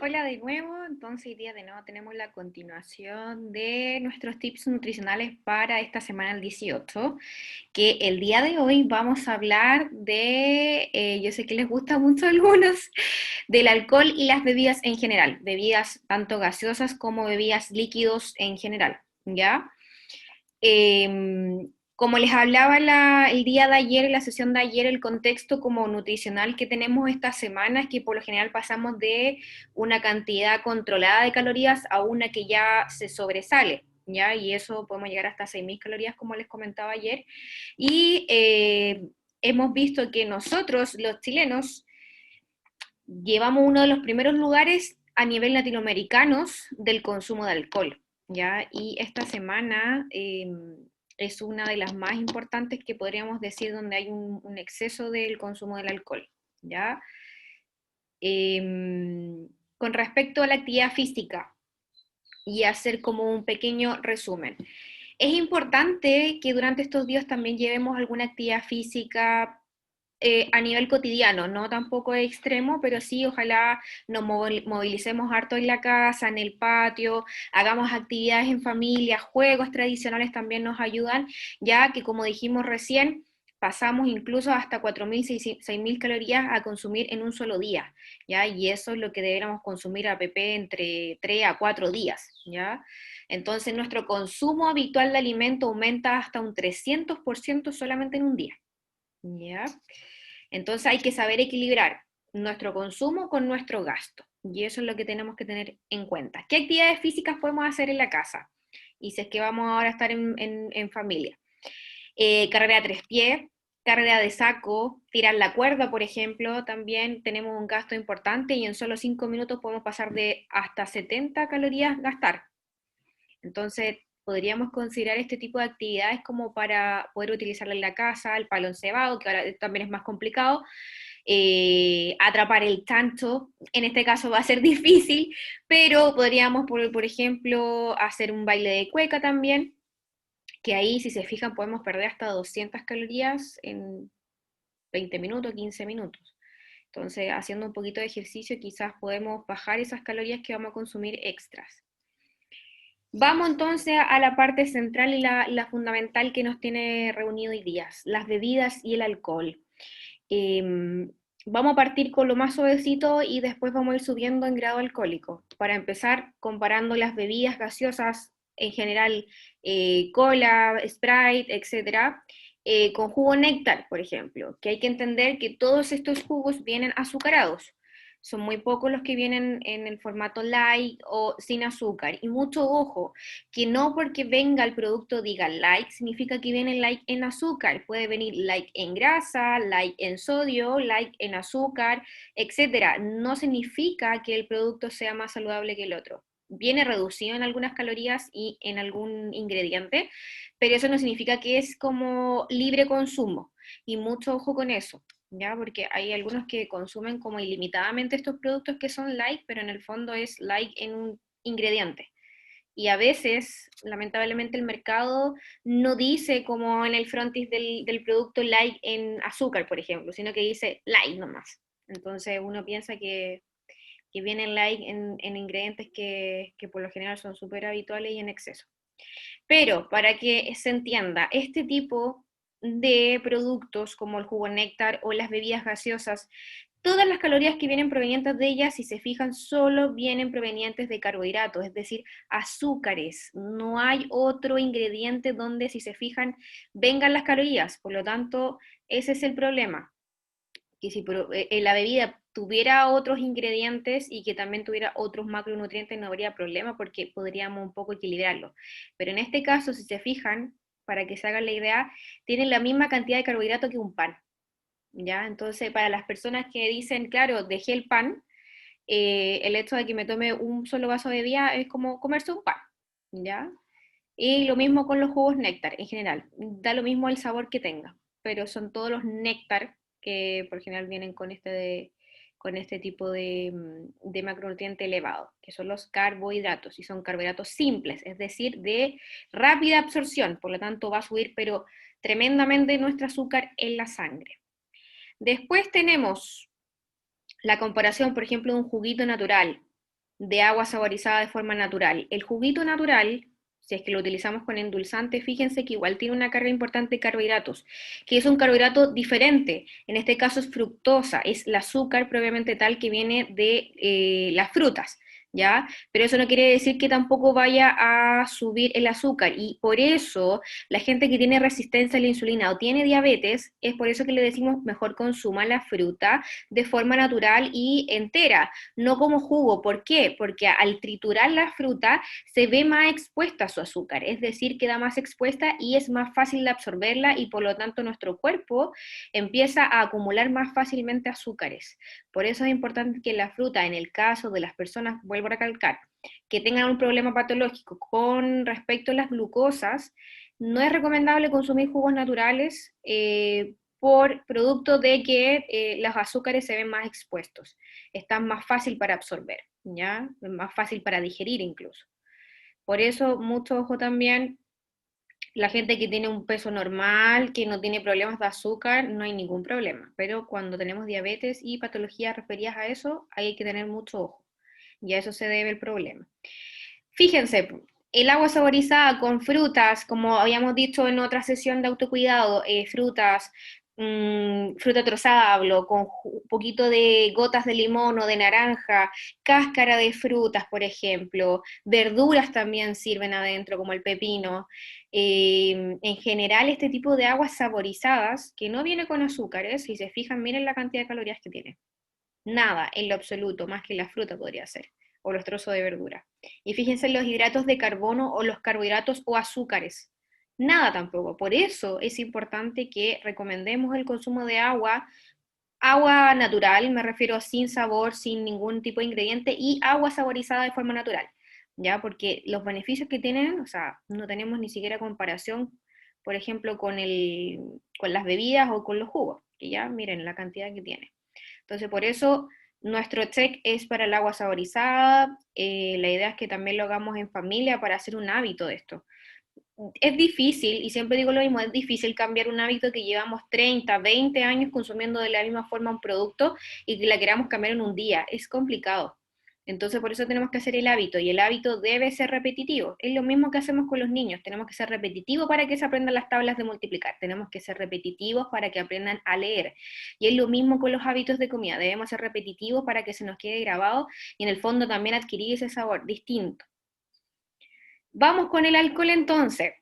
Hola de nuevo, entonces hoy día de nuevo tenemos la continuación de nuestros tips nutricionales para esta semana del 18, que el día de hoy vamos a hablar de, yo sé que les gusta mucho a algunos, del alcohol y las bebidas en general, bebidas tanto gaseosas como bebidas líquidos en general, ¿ya? Como les hablaba el día de ayer, en la sesión de ayer, el contexto como nutricional que tenemos esta semana es que por lo general pasamos de una cantidad controlada de calorías a una que ya se sobresale, ¿ya? Y eso podemos llegar hasta 6.000 calorías, como les comentaba ayer. Y hemos visto que nosotros, los chilenos, llevamos uno de los primeros lugares a nivel latinoamericanos del consumo de alcohol, ¿ya? Y esta semana es una de las más importantes que podríamos decir donde hay un exceso del consumo del alcohol, ¿ya? Con respecto a la actividad física y hacer como un pequeño resumen. Es importante que durante estos días también llevemos alguna actividad física a nivel cotidiano, no tampoco extremo, pero sí ojalá nos movilicemos harto en la casa, en el patio, hagamos actividades en familia, juegos tradicionales también nos ayudan, ya que como dijimos recién, pasamos incluso hasta 4.000, 6.000 calorías a consumir en un solo día, ¿ya? Y eso es lo que deberíamos consumir a PP entre 3 a 4 días, ¿ya? Entonces nuestro consumo habitual de alimento aumenta hasta un 300% solamente en un día, ¿ya? Entonces hay que saber equilibrar nuestro consumo con nuestro gasto. Y eso es lo que tenemos que tener en cuenta. ¿Qué actividades físicas podemos hacer en la casa? Y si es que vamos ahora a estar en familia. Carrera a tres pies, carrera de saco, tirar la cuerda, por ejemplo, también tenemos un gasto importante y en solo 5 minutos podemos pasar de hasta 70 calorías gastar. Entonces, podríamos considerar este tipo de actividades como para poder utilizarla en la casa, el palo encebado, que ahora también es más complicado, atrapar el chancho, en este caso va a ser difícil, pero podríamos, por ejemplo, hacer un baile de cueca también, que ahí, si se fijan, podemos perder hasta 200 calorías en 20 minutos, 15 minutos. Entonces, haciendo un poquito de ejercicio, quizás podemos bajar esas calorías que vamos a consumir extras. Vamos entonces a la parte central y la fundamental que nos tiene reunido hoy día, las bebidas y el alcohol. Eh, Vamos a partir con lo más suavecito y después vamos a ir subiendo en grado alcohólico. Para empezar, comparando las bebidas gaseosas en general, cola, Sprite, etcétera, con jugo néctar, por ejemplo, que hay que entender que todos estos jugos vienen azucarados. Son muy pocos los que vienen en el formato light o sin azúcar. Y mucho ojo, que no porque venga el producto diga light, significa que viene light en azúcar. Puede venir light en grasa, light en sodio, light en azúcar, etcétera. No significa que el producto sea más saludable que el otro. Viene reducido en algunas calorías y en algún ingrediente, pero eso no significa que es como libre consumo. Y mucho ojo con eso, ¿ya? Porque hay algunos que consumen como ilimitadamente estos productos que son light, pero en el fondo es light en un ingrediente. Y a veces, lamentablemente, el mercado no dice como en el frontis del producto light en azúcar, por ejemplo, sino que dice light nomás. Entonces uno piensa que vienen light en ingredientes que por lo general son súper habituales y en exceso. Pero para que se entienda, este tipo de productos como el jugo néctar o las bebidas gaseosas, todas las calorías que vienen provenientes de ellas, si se fijan, solo vienen provenientes de carbohidratos, es decir, azúcares. No hay otro ingrediente donde, si se fijan, vengan las calorías. Por lo tanto, ese es el problema, que si la bebida tuviera otros ingredientes y que también tuviera otros macronutrientes, no habría problema porque podríamos un poco equilibrarlo. Pero en este caso, si se fijan, para que se hagan la idea, tienen la misma cantidad de carbohidrato que un pan, ¿ya? Entonces, para las personas que dicen, claro, dejé el pan, el hecho de que me tome un solo vaso de bebida es como comerse un pan, ¿ya? Y lo mismo con los jugos néctar en general, da lo mismo el sabor que tenga, pero son todos los néctar que por general vienen con este tipo de macronutriente elevado, que son los carbohidratos, y son carbohidratos simples, es decir, de rápida absorción, por lo tanto va a subir, pero tremendamente nuestro azúcar en la sangre. Después tenemos la comparación, por ejemplo, de un juguito natural. de agua saborizada de forma natural. El juguito natural, si es que lo utilizamos con endulzante, fíjense que igual tiene una carga importante de carbohidratos, que es un carbohidrato diferente. En este caso es fructosa, es el azúcar propiamente tal que viene de las frutas. ¿Ya? Pero eso no quiere decir que tampoco vaya a subir el azúcar y por eso la gente que tiene resistencia a la insulina o tiene diabetes, es por eso que le decimos mejor consuma la fruta de forma natural y entera, no como jugo. ¿Por qué? Porque al triturar la fruta se ve más expuesta a su azúcar, es decir, queda más expuesta y es más fácil de absorberla y por lo tanto nuestro cuerpo empieza a acumular más fácilmente azúcares. Por eso es importante que la fruta, en el caso de las personas, vuelvo a recalcar, que tengan un problema patológico con respecto a las glucosas, no es recomendable consumir jugos naturales por producto de que los azúcares se ven más expuestos, están más fácil para absorber, ¿ya? Es más fácil para digerir incluso. Por eso, mucho ojo también, la gente que tiene un peso normal, que no tiene problemas de azúcar, no hay ningún problema, pero cuando tenemos diabetes y patologías referidas a eso, hay que tener mucho ojo, y a eso se debe el problema. Fíjense, el agua saborizada con frutas, como habíamos dicho en otra sesión de autocuidado, frutas, fruta trozada, hablo, con un poquito de gotas de limón o de naranja, cáscara de frutas, por ejemplo, verduras también sirven adentro, como el pepino. En general, este tipo de aguas saborizadas, que no viene con azúcares, si se fijan, miren la cantidad de calorías que tiene. Nada, en lo absoluto, más que la fruta podría ser, o los trozos de verdura. Y fíjense en los hidratos de carbono o los carbohidratos o azúcares. Nada tampoco. Por eso es importante que recomendemos el consumo de agua, agua natural, me refiero sin sabor, sin ningún tipo de ingrediente, y agua saborizada de forma natural, ¿ya? Porque los beneficios que tienen, o sea, no tenemos ni siquiera comparación, por ejemplo, con las bebidas o con los jugos, que ya miren la cantidad que tiene. Entonces, por eso nuestro check es para el agua saborizada. La idea es que también lo hagamos en familia para hacer un hábito de esto. Es difícil, y siempre digo lo mismo, es difícil cambiar un hábito que llevamos 30, 20 años consumiendo de la misma forma un producto y que la queramos cambiar en un día. Es complicado. Entonces, por eso tenemos que hacer el hábito, y el hábito debe ser repetitivo. Es lo mismo que hacemos con los niños. Tenemos que ser repetitivos para que se aprendan las tablas de multiplicar. Tenemos que ser repetitivos para que aprendan a leer. Y es lo mismo con los hábitos de comida. Debemos ser repetitivos para que se nos quede grabado y en el fondo también adquirir ese sabor distinto. Vamos con el alcohol entonces.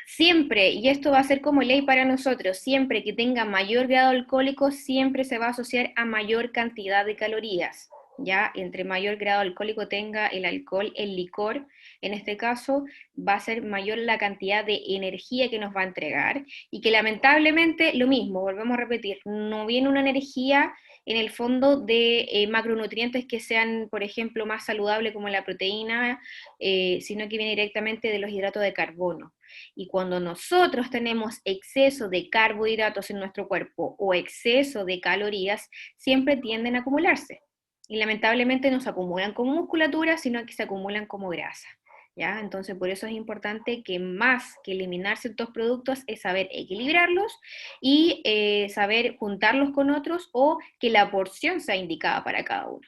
Siempre, y esto va a ser como ley para nosotros, siempre que tenga mayor grado alcohólico, siempre se va a asociar a mayor cantidad de calorías. Ya, entre mayor grado alcohólico tenga el alcohol, el licor, en este caso, va a ser mayor la cantidad de energía que nos va a entregar, y que lamentablemente, lo mismo, volvemos a repetir, no viene una energía en el fondo de macronutrientes que sean, por ejemplo, más saludables como la proteína, sino que viene directamente de los hidratos de carbono. Y cuando nosotros tenemos exceso de carbohidratos en nuestro cuerpo o exceso de calorías, siempre tienden a acumularse. Y lamentablemente no se acumulan como musculatura, sino que se acumulan como grasa. ¿Ya? Entonces, por eso es importante que más que eliminar ciertos productos es saber equilibrarlos y saber juntarlos con otros, o que la porción sea indicada para cada uno.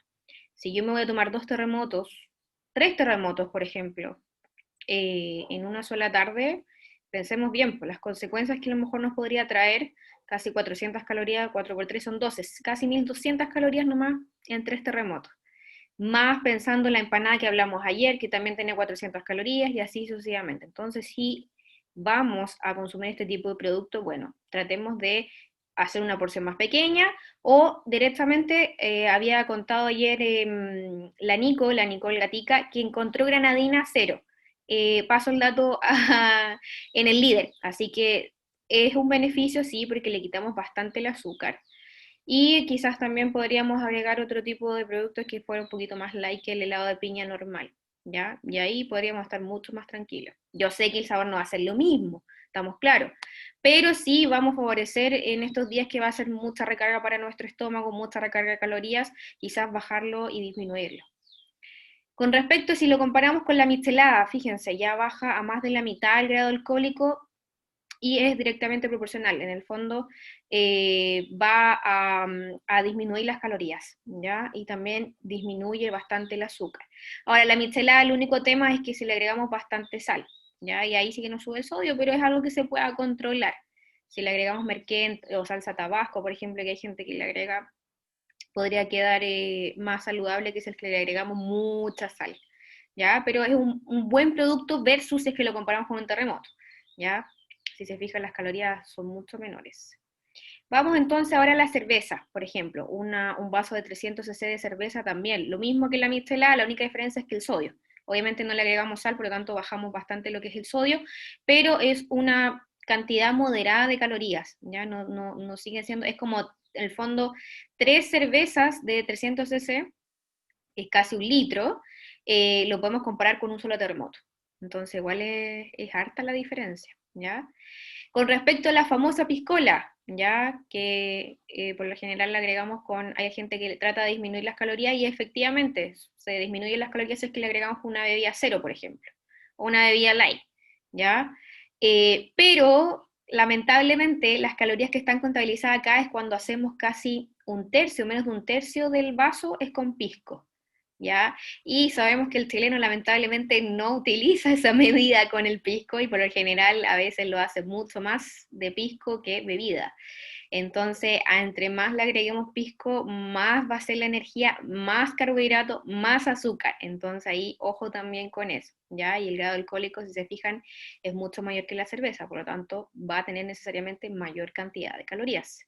Si yo me voy a tomar 2 terremotos, 3 terremotos, por ejemplo, en una sola tarde, pensemos bien, pues las consecuencias que a lo mejor nos podría traer, casi 400 calorías, 4 por 3 son 12, casi 1200 calorías nomás en 3 terremotos. Más pensando en la empanada que hablamos ayer, que también tiene 400 calorías, y así sucesivamente. Entonces, si vamos a consumir este tipo de producto, bueno, tratemos de hacer una porción más pequeña, o directamente, había contado ayer la Nicole Gatica, que encontró granadina cero. Paso el dato en el líder, así que es un beneficio, sí, porque le quitamos bastante el azúcar. Y quizás también podríamos agregar otro tipo de productos que fuera un poquito más light que el helado de piña normal, ¿ya? Y ahí podríamos estar mucho más tranquilos. Yo sé que el sabor no va a ser lo mismo, estamos claros, pero sí vamos a favorecer en estos días que va a ser mucha recarga para nuestro estómago, mucha recarga de calorías, quizás bajarlo y disminuirlo. Con respecto, si lo comparamos con la michelada, fíjense, ya baja a más de la mitad el grado alcohólico, y es directamente proporcional. En el fondo va a disminuir las calorías, ¿ya? Y también disminuye bastante el azúcar. Ahora, la michelada, el único tema es que si le agregamos bastante sal, ¿ya? Y ahí sí que nos sube el sodio, pero es algo que se pueda controlar. Si le agregamos merquén o salsa tabasco, por ejemplo, que hay gente que le agrega, podría quedar más saludable que si es que le agregamos mucha sal, ¿ya? Pero es un buen producto versus si es que lo comparamos con un terremoto, ¿ya? Si se fijan, las calorías son mucho menores. Vamos entonces ahora a la cerveza, por ejemplo, un vaso de 300 cc de cerveza también, lo mismo que la michelada, la única diferencia es que el sodio. Obviamente no le agregamos sal, por lo tanto bajamos bastante lo que es el sodio, pero es una cantidad moderada de calorías, ya no sigue siendo, es como, en el fondo, 3 cervezas de 300 cc, es casi 1 litro, lo podemos comparar con un solo terremoto. Entonces igual es harta la diferencia, ¿ya? Con respecto a la famosa piscola, ya que por lo general la agregamos con, hay gente que trata de disminuir las calorías y efectivamente se disminuyen las calorías si es que le agregamos una bebida cero, por ejemplo, o una bebida light, ¿ya? Pero lamentablemente las calorías que están contabilizadas acá es cuando hacemos casi un tercio, menos de un tercio del vaso es con pisco, ¿ya? Y sabemos que el chileno lamentablemente no utiliza esa medida con el pisco y por lo general a veces lo hace mucho más de pisco que bebida. Entonces, entre más le agreguemos pisco, más va a ser la energía, más carbohidrato, más azúcar. Entonces ahí, ojo también con eso, ¿ya? Y el grado alcohólico, si se fijan, es mucho mayor que la cerveza, por lo tanto, va a tener necesariamente mayor cantidad de calorías.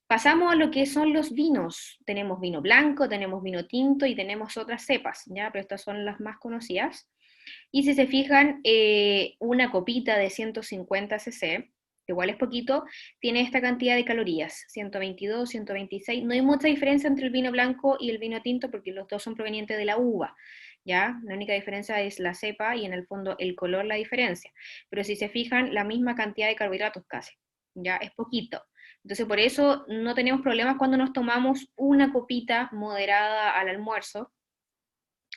Pasamos a lo que son los vinos. Tenemos vino blanco, tenemos vino tinto y tenemos otras cepas, ¿ya? Pero estas son las más conocidas. Y si se fijan, una copita de 150 cc, igual es poquito, tiene esta cantidad de calorías, 122, 126. No hay mucha diferencia entre el vino blanco y el vino tinto porque los dos son provenientes de la uva, ¿ya? La única diferencia es la cepa y en el fondo el color la diferencia. Pero si se fijan, la misma cantidad de carbohidratos casi, ¿ya? Es poquito. Entonces, por eso no tenemos problemas cuando nos tomamos una copita moderada al almuerzo,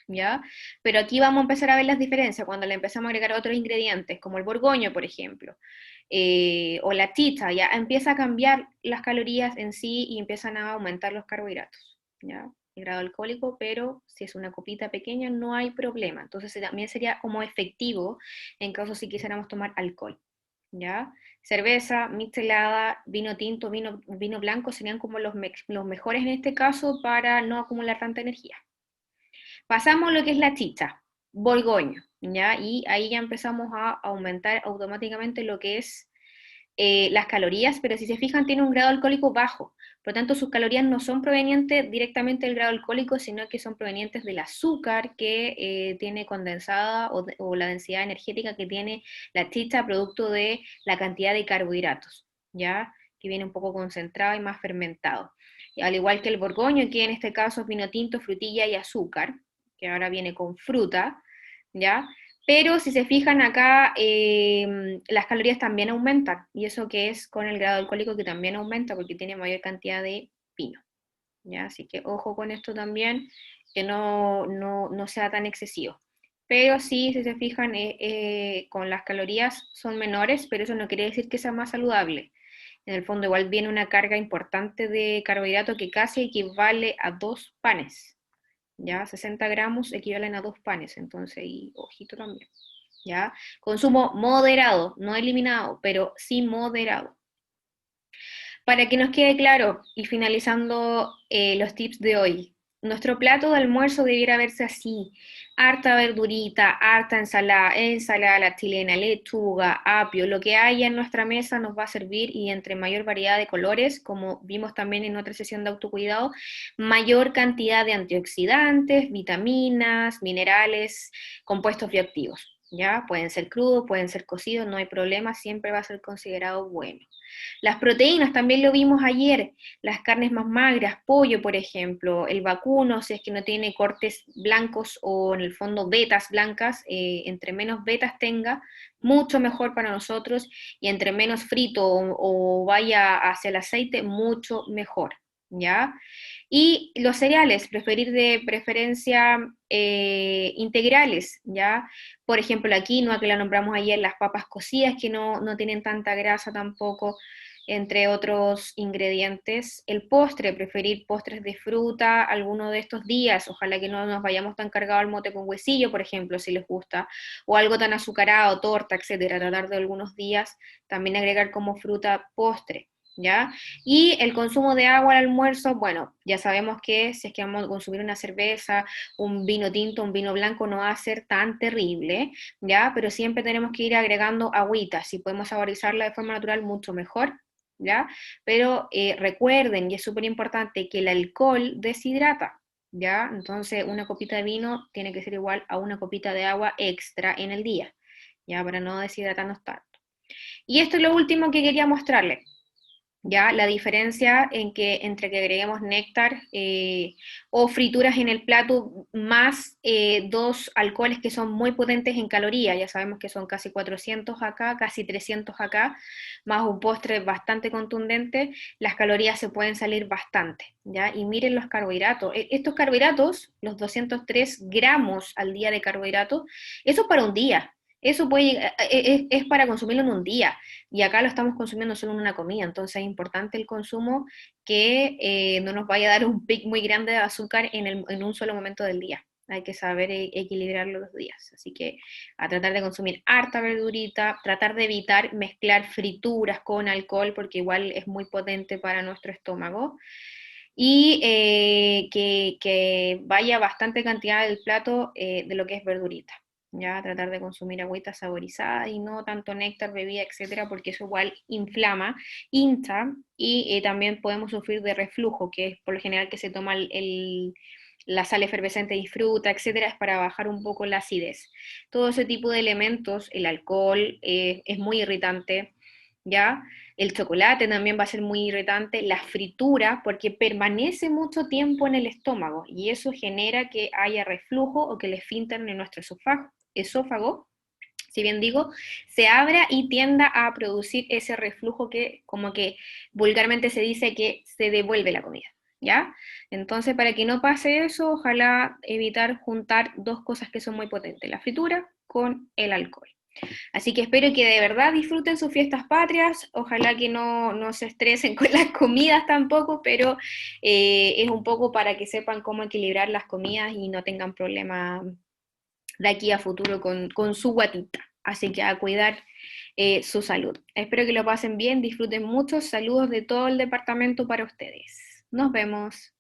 ¿ya? Pero aquí vamos a empezar a ver las diferencias cuando le empezamos a agregar otros ingredientes, como el borgoño, por ejemplo, o la chicha, ya empieza a cambiar las calorías en sí y empiezan a aumentar los carbohidratos, ¿ya? El grado alcohólico, pero si es una copita pequeña no hay problema. Entonces también sería como efectivo en caso si quisiéramos tomar alcohol, ¿ya? Cerveza, michelada, vino tinto, vino blanco serían como los mejores en este caso para no acumular tanta energía. Pasamos a lo que es la chicha, Borgoño, ¿ya? Y ahí ya empezamos a aumentar automáticamente lo que es las calorías, pero si se fijan tiene un grado alcohólico bajo, por lo tanto sus calorías no son provenientes directamente del grado alcohólico, sino que son provenientes del azúcar que tiene condensada o la densidad energética que tiene la chicha producto de la cantidad de carbohidratos, ¿ya? Que viene un poco concentrado y más fermentado. Y al igual que el borgoño, que en este caso es vino tinto, frutilla y azúcar, que ahora viene con fruta, ¿ya? Pero si se fijan acá, las calorías también aumentan, y eso que es con el grado alcohólico que también aumenta porque tiene mayor cantidad de vino, ¿ya? Así que ojo con esto también, que no sea tan excesivo. Pero sí, si se fijan, con las calorías son menores, pero eso no quiere decir que sea más saludable. En el fondo igual viene una carga importante de carbohidrato que casi equivale a 2 panes. ¿Ya? 60 gramos equivalen a 2 panes, entonces, y ojito también, ¿ya? Consumo moderado, no eliminado, pero sí moderado. Para que nos quede claro, y finalizando los tips de hoy, nuestro plato de almuerzo debiera verse así: harta verdurita, harta ensalada, ensalada a la chilena, lechuga, apio, lo que haya en nuestra mesa nos va a servir y entre mayor variedad de colores, como vimos también en otra sesión de autocuidado, mayor cantidad de antioxidantes, vitaminas, minerales, compuestos bioactivos. ¿Ya? Pueden ser crudos, pueden ser cocidos, no hay problema, siempre va a ser considerado bueno. Las proteínas también lo vimos ayer, las carnes más magras, pollo por ejemplo, el vacuno, si es que no tiene cortes blancos o en el fondo vetas blancas, entre menos vetas tenga, mucho mejor para nosotros, y entre menos frito o vaya hacia el aceite, mucho mejor, ¿ya? Y los cereales, preferir de preferencia integrales, ¿ya? Por ejemplo, la quinoa, que la nombramos ayer, las papas cocidas, que no tienen tanta grasa tampoco, entre otros ingredientes. El postre, preferir postres de fruta alguno de estos días, ojalá que no nos vayamos tan cargados al mote con huesillo, por ejemplo, si les gusta, o algo tan azucarado, torta, etcétera, tratar de algunos días también agregar como fruta postre. ¿Ya? Y el consumo de agua al almuerzo, bueno, ya sabemos que si es que vamos a consumir una cerveza, un vino tinto, un vino blanco, no va a ser tan terrible, ¿ya? Pero siempre tenemos que ir agregando agüita, si podemos saborizarla de forma natural, mucho mejor, ¿ya? Pero recuerden, y es súper importante, que el alcohol deshidrata, ¿ya? Entonces una copita de vino tiene que ser igual a una copita de agua extra en el día, ¿ya? Para no deshidratarnos tanto. Y esto es lo último que quería mostrarles. ¿Ya? La diferencia entre que agreguemos néctar o frituras en el plato más dos alcoholes que son muy potentes en calorías, ya sabemos que son casi 400 acá, casi 300 acá, más un postre bastante contundente, las calorías se pueden salir bastante, ¿ya? Y miren los carbohidratos, estos carbohidratos, los 203 gramos al día de carbohidratos, eso para un día, eso puede, es para consumirlo en un día y acá lo estamos consumiendo solo en una comida, entonces es importante el consumo que no nos vaya a dar un pic muy grande de azúcar en un solo momento del día. Hay que saber equilibrarlo los días. Así que a tratar de consumir harta verdurita, tratar de evitar mezclar frituras con alcohol, porque igual es muy potente para nuestro estómago. Y que vaya bastante cantidad del plato de lo que es verdurita. Ya tratar de consumir agüita saborizada y no tanto néctar, bebida, etcétera, porque eso igual inflama, hincha y también podemos sufrir de reflujo, que es por lo general que se toma la sal efervescente y fruta, etcétera, es para bajar un poco la acidez. Todo ese tipo de elementos, el alcohol es muy irritante, ¿ya? El chocolate también va a ser muy irritante, la fritura, porque permanece mucho tiempo en el estómago y eso genera que haya reflujo o que el esfínter en nuestro esófago, si bien digo, se abra y tienda a producir ese reflujo que como que vulgarmente se dice que se devuelve la comida, ¿ya? Entonces, para que no pase eso, ojalá evitar juntar dos cosas que son muy potentes, la fritura con el alcohol. Así que espero que de verdad disfruten sus fiestas patrias, ojalá que no se estresen con las comidas tampoco, pero es un poco para que sepan cómo equilibrar las comidas y no tengan problemas de aquí a futuro con su guatita. Así que a cuidar su salud. Espero que lo pasen bien, disfruten mucho. Saludos de todo el departamento para ustedes. Nos vemos.